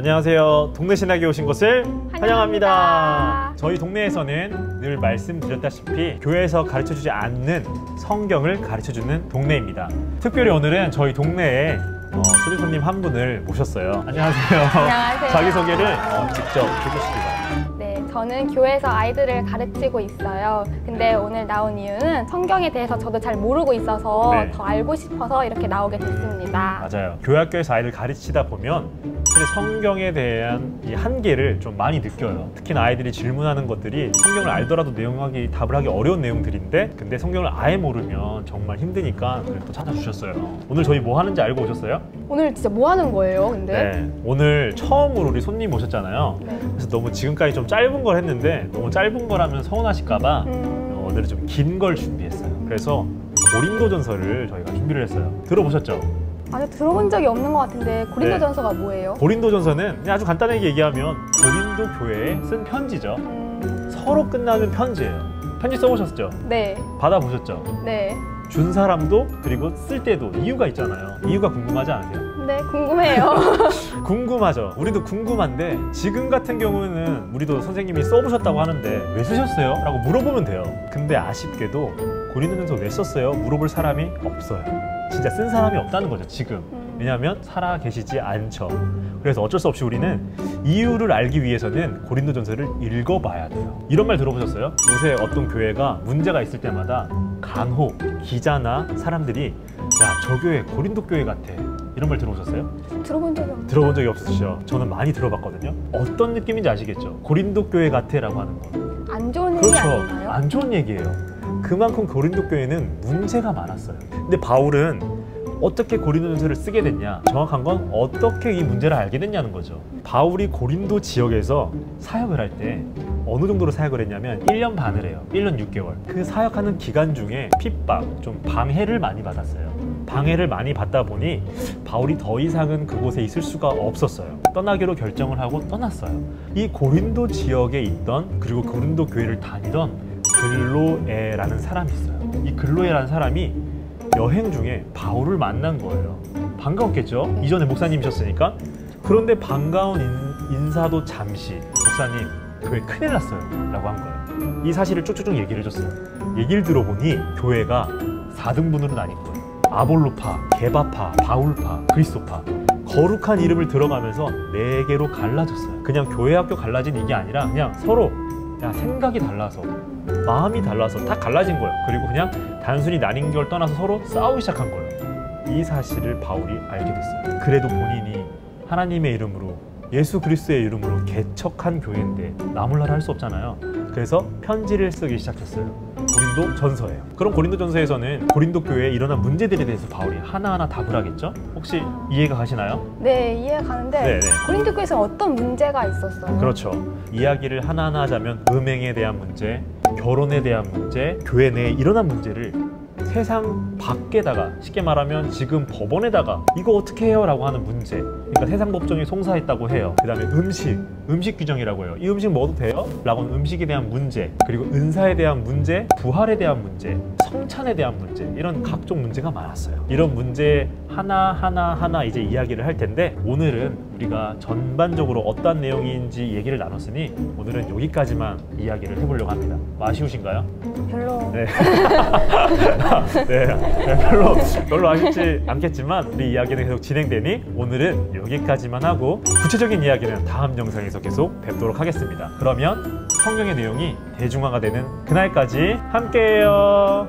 안녕하세요. 동네 신학에 오신 것을 환영합니다. 저희 동네에서는 늘 말씀드렸다시피 교회에서 가르쳐주지 않는 성경을 가르쳐주는 동네입니다. 특별히 오늘은 저희 동네에 초대 손님 한 분을 모셨어요. 안녕하세요. 안녕하세요. 자기소개를 직접 해주시기 바랍니다. 네, 저는 교회에서 아이들을 가르치고 있어요. 근데 오늘 나온 이유는 성경에 대해서 저도 잘 모르고 있어서 네. 더 알고 싶어서 이렇게 나오게 됐습니다. 맞아요. 교회학교에서 아이를 가르치다 보면 사실 성경에 대한 이 한계를 좀 많이 느껴요. 특히나 아이들이 질문하는 것들이 성경을 알더라도 내용하기 답을 하기 어려운 내용들인데 근데 성경을 아예 모르면 정말 힘드니까 또 찾아주셨어요. 오늘 저희 뭐 하는지 알고 오셨어요? 오늘 진짜 뭐 하는 거예요, 근데? 네, 오늘 처음으로 우리 손님 모셨잖아요. 네. 그래서 너무 지금까지 좀 짧은 걸 했는데 너무 짧은 거라면 서운하실까 봐 오늘은 좀 긴 걸 준비했어요. 그래서 고린도전서를 저희가 준비를 했어요. 들어보셨죠? 아니, 들어본 적이 없는 것 같은데 고린도전서가 뭐예요? 고린도전서는 그냥 아주 간단하게 얘기하면 고린도 교회에 쓴 편지죠. 서로 끝나는 편지예요. 편지 써보셨죠? 네. 받아보셨죠? 네. 준 사람도 그리고 쓸 때도 이유가 있잖아요. 이유가 궁금하지 않으세요? 네, 궁금해요. 궁금하죠. 우리도 궁금한데 지금 같은 경우는 우리도 선생님이 써보셨다고 하는데 왜 쓰셨어요? 라고 물어보면 돼요. 근데 아쉽게도 고린도전서 왜 썼어요? 물어볼 사람이 없어요. 진짜 쓴 사람이 없다는 거죠, 지금. 왜냐하면 살아 계시지 않죠. 그래서 어쩔 수 없이 우리는 이유를 알기 위해서는 고린도전서를 읽어봐야 돼요. 이런 말 들어보셨어요? 요새 어떤 교회가 문제가 있을 때마다 간혹 기자나 사람들이 야, 저 교회 고린도 교회 같아. 이런 말 들어보셨어요? 들어본 적이 없어요. 들어본 적이 없으시죠? 저는 많이 들어봤거든요. 어떤 느낌인지 아시겠죠? 고린도 교회 같아 라고 하는 거. 안 좋은 얘기 그렇죠. 아닌가요? 안 좋은 얘기예요. 그만큼 고린도 교회는 문제가 많았어요. 근데 바울은 어떻게 고린도전서를 쓰게 됐냐? 정확한 건 어떻게 이 문제를 알게 됐냐는 거죠. 바울이 고린도 지역에서 사역을 할 때 어느 정도로 사역을 했냐면 1년 반을 해요. 1년 6개월. 그 사역하는 기간 중에 핍박, 좀 방해를 많이 받았어요. 방해를 많이 받다 보니 바울이 더 이상은 그곳에 있을 수가 없었어요. 떠나기로 결정을 하고 떠났어요. 이 고린도 지역에 있던 그리고 고린도 교회를 다니던 글로에라는 사람이 있어요. 이 글로에라는 사람이 여행 중에 바울을 만난 거예요. 반가웠겠죠? 이전에 목사님이셨으니까. 그런데 반가운 인사도 잠시 목사님 교회 큰일 났어요 라고 한 거예요. 이 사실을 쭉쭉쭉 얘기를 해줬어요. 얘기를 들어보니 교회가 4등분으로 나뉜 거예요. 아볼로파, 게바파, 바울파, 그리스도파. 거룩한 이름을 들어가면서 4개로 갈라졌어요. 그냥 교회 학교 갈라진 이게 아니라 그냥 서로 생각이 달라서 마음이 달라서 다 갈라진 거예요. 그리고 그냥 단순히 나뉜 걸 떠나서 서로 싸우기 시작한 거예요. 이 사실을 바울이 알게 됐어요. 그래도 본인이 하나님의 이름으로 예수 그리스도의 이름으로 개척한 교회인데 나몰라라 할 수 없잖아요. 그래서 편지를 쓰기 시작했어요. 고린도전서예요. 그럼 고린도전서에서는 고린도 교회에 일어난 문제들에 대해서 바울이 하나하나 답을 하겠죠? 혹시 이해가 가시나요? 네, 이해가 가는데 네네. 고린도 교회에서 어떤 문제가 있었어요? 그렇죠. 이야기를 하나하나 하자면 음행에 대한 문제, 결혼에 대한 문제, 교회 내에 일어난 문제를 세상 밖에다가 쉽게 말하면 지금 법원에다가 이거 어떻게 해요? 라고 하는 문제. 그러니까 세상 법정에 송사했다고 해요. 그 다음에 음식 규정이라고 해요. 이 음식 먹어도 돼요? 라고 하는 음식에 대한 문제, 그리고 은사에 대한 문제, 부활에 대한 문제, 성찬에 대한 문제, 이런 각종 문제가 많았어요. 이런 문제 하나하나 이제 이야기를 할 텐데 오늘은 우리가 전반적으로 어떤 내용인지 얘기를 나눴으니 오늘은 여기까지만 이야기를 해보려고 합니다. 아쉬우신가요? 별로. 네. 별로 아쉽지 않겠지만 우리 이야기는 계속 진행되니 오늘은 여기까지만 하고 구체적인 이야기는 다음 영상에서 계속 뵙도록 하겠습니다. 그러면 성경의 내용이 대중화가 되는 그날까지 함께해요.